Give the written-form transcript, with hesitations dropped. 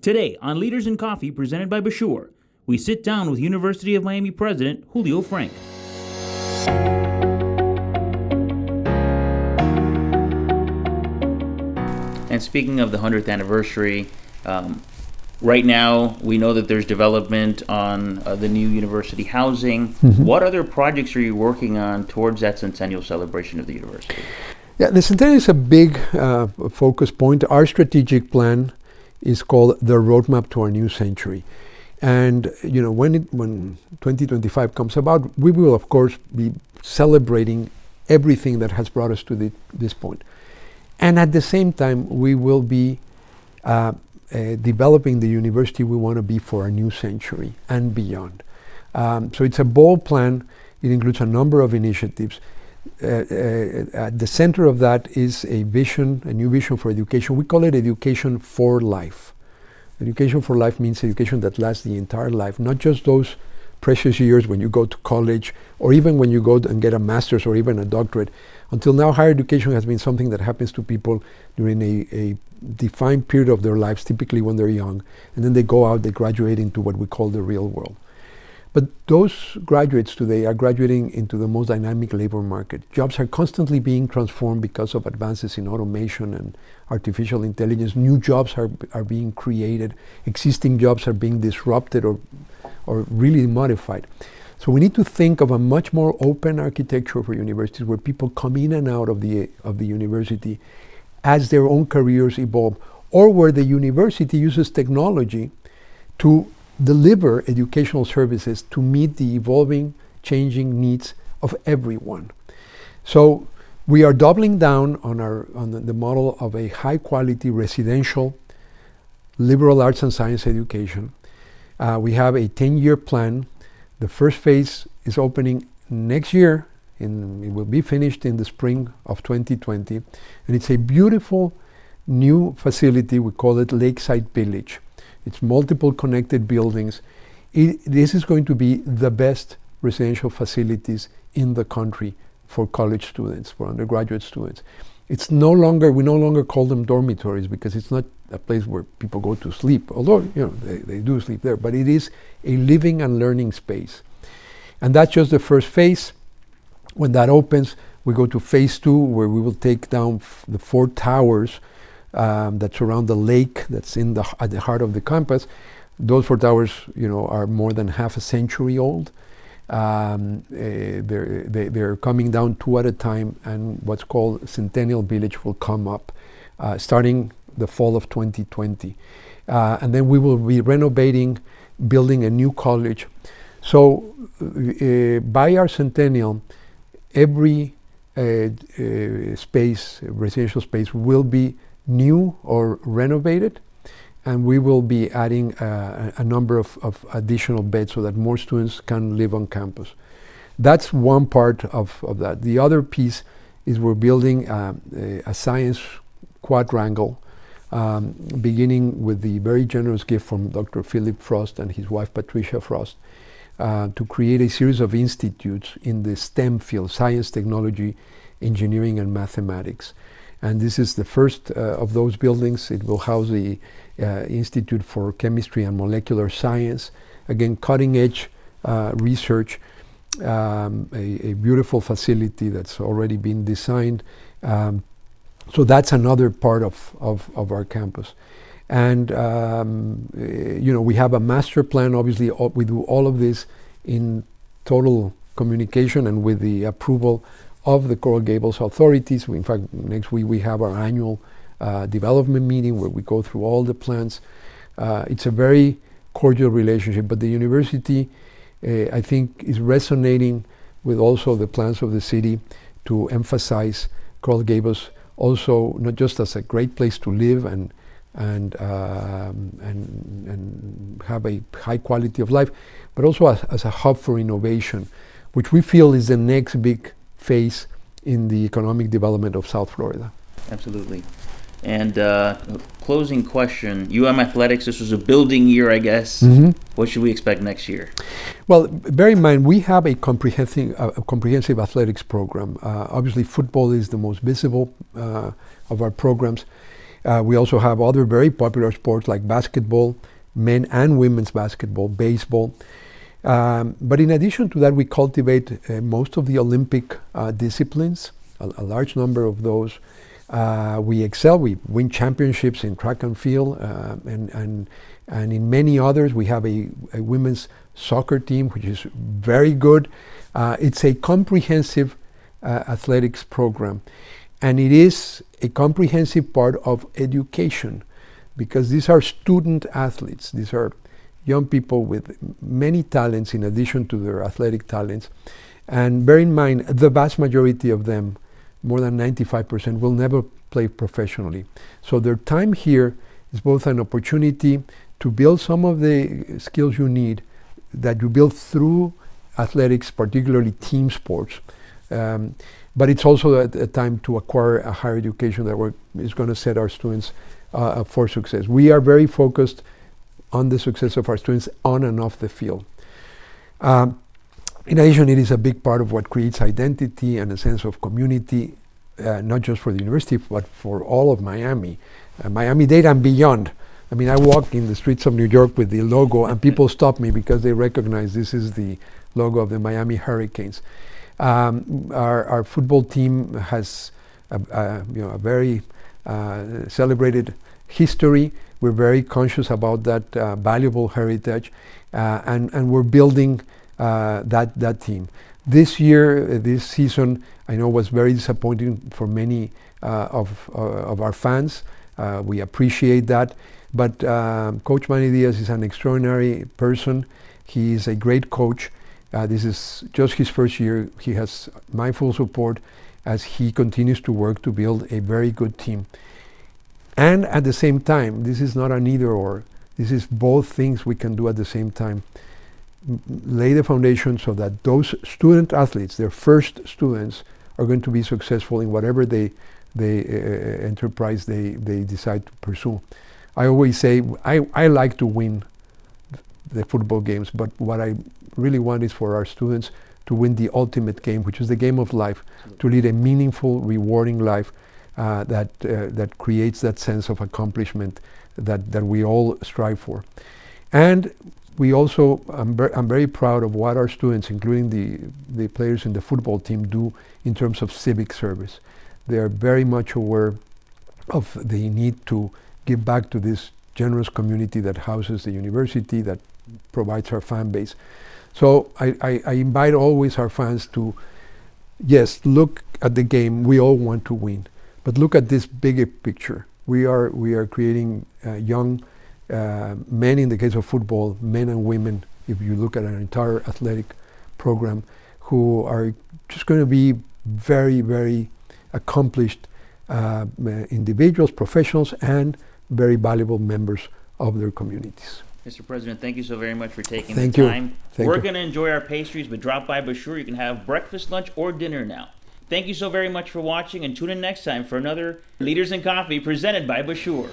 Today on Leaders in Coffee, presented by Bachour, we sit down with University of Miami President Julio Frenk. And speaking of the 100th anniversary, right now we know that there's development on the new university housing. Mm-hmm. What other projects are you working on towards that centennial celebration of the university? Yeah, the centennial is a big focus point. Our strategic plan is called the Roadmap to Our New Century. And when 2025 comes about, we will of course be celebrating everything that has brought us to this point. And at the same time, we will be developing the university we want to be for our new century and beyond. So it's a bold plan. It includes a number of initiatives. At the center of that is a new vision for education. We call it education for life. Education for life means education that lasts the entire life, not just those precious years when you go to college or even when you go and get a master's or even a doctorate. Until now, higher education has been something that happens to people during a defined period of their lives, typically when they're young, and then they go out, they graduate into what we call the real world. But those graduates today are graduating into the most dynamic labor market. Jobs are constantly being transformed because of advances in automation and artificial intelligence. New jobs are being created. Existing jobs are being disrupted or really modified. So we need to think of a much more open architecture for universities where people come in and out of the university as their own careers evolve, or where the university uses technology to deliver educational services to meet the evolving, changing needs of everyone. So we are doubling down on the model of a high-quality residential liberal arts and science education. We have a 10-year plan. The first phase is opening next year, and it will be finished in the spring of 2020. And it's a beautiful new facility. We call it Lakeside Village. It's multiple connected buildings. This is going to be the best residential facilities in the country for college students, for undergraduate students. We no longer call them dormitories because it's not a place where people go to sleep, although they do sleep there, but it is a living and learning space. And that's just the first phase. When that opens, we go to phase 2, where we will take down the 4 towers that surround the lake that's at the heart of the campus. Those 4 towers, are more than half a century old. They're coming down 2 at a time, and what's called Centennial Village will come up starting the fall of 2020. And then we will be renovating, building a new college. So by our centennial, every residential space will be new or renovated, and we will be adding a number of additional beds so that more students can live on campus. That's one part of that. The other piece is we're building a science quadrangle, beginning with the very generous gift from Dr. Philip Frost and his wife Patricia Frost, to create a series of institutes in the STEM field: science, technology, engineering, and mathematics. And this is the first of those buildings. It will house the Institute for Chemistry and Molecular Science. Again, cutting-edge research, a beautiful facility that's already been designed. So that's another part of our campus. And we have a master plan. Obviously, we do all of this in total communication and with the approval of the Coral Gables authorities. In fact, next week we have our annual development meeting where we go through all the plans. It's a very cordial relationship, but the university, I think, is resonating with also the plans of the city to emphasize Coral Gables also not just as a great place to live and have a high quality of life, but also as a hub for innovation, which we feel is the next big phase in the economic development of South Florida. Absolutely. And closing question, UM Athletics, this was a building year, I guess. Mm-hmm. What should we expect next year? Well, bear in mind, we have a comprehensive athletics program. Obviously, football is the most visible of our programs. We also have other very popular sports like basketball, men and women's basketball, baseball. But in addition to that, we cultivate most of the Olympic disciplines, a large number of those. We excel, we win championships in track and field, and in many others. We have a women's soccer team, which is very good. It's a comprehensive athletics program, and it is a comprehensive part of education, because these are student athletes. These are young people with many talents in addition to their athletic talents. And bear in mind, the vast majority of them, more than 95%, will never play professionally. So their time here is both an opportunity to build some of the skills you need that you build through athletics, particularly team sports. But it's also a time to acquire a higher education that is going to set our students for success. We are very focused on the success of our students on and off the field. In addition, it is a big part of what creates identity and a sense of community, not just for the university, but for all of Miami, Miami-Dade and beyond. I mean, I walk in the streets of New York with the logo, and people stop me because they recognize this is the logo of the Miami Hurricanes. Our football team has a very celebrated history. We're very conscious about that valuable heritage, and we're building that team. This year, this season, I know was very disappointing for many of our fans. We appreciate that, but Coach Manny Diaz is an extraordinary person. He is a great coach. This is just his first year. He has my full support as he continues to work to build a very good team. And at the same time, this is not an either or. This is both things we can do at the same time. Lay the foundation so that those student athletes, their first students, are going to be successful in whatever enterprise they decide to pursue. I always say I like to win the football games, but what I really want is for our students to win the ultimate game, which is the game of life, to lead a meaningful, rewarding life that creates that sense of accomplishment that we all strive for. And we also, I'm very proud of what our students, including the players in the football team, do in terms of civic service. They are very much aware of the need to give back to this generous community that houses the university, that provides our fan base. So I invite always our fans to, yes, look at the game. We all want to win, but look at this bigger picture. We are creating young men, in the case of football, men and women, if you look at an entire athletic program, who are just going to be very, very accomplished individuals, professionals, and very valuable members of their communities. Mr. President, thank you so very much for taking Thank the you. time. We're going to enjoy our pastries, but drop by Bachour. You can have breakfast, lunch, or dinner now. Thank you so very much for watching, and tune in next time for another Leaders in Coffee presented by Bachour.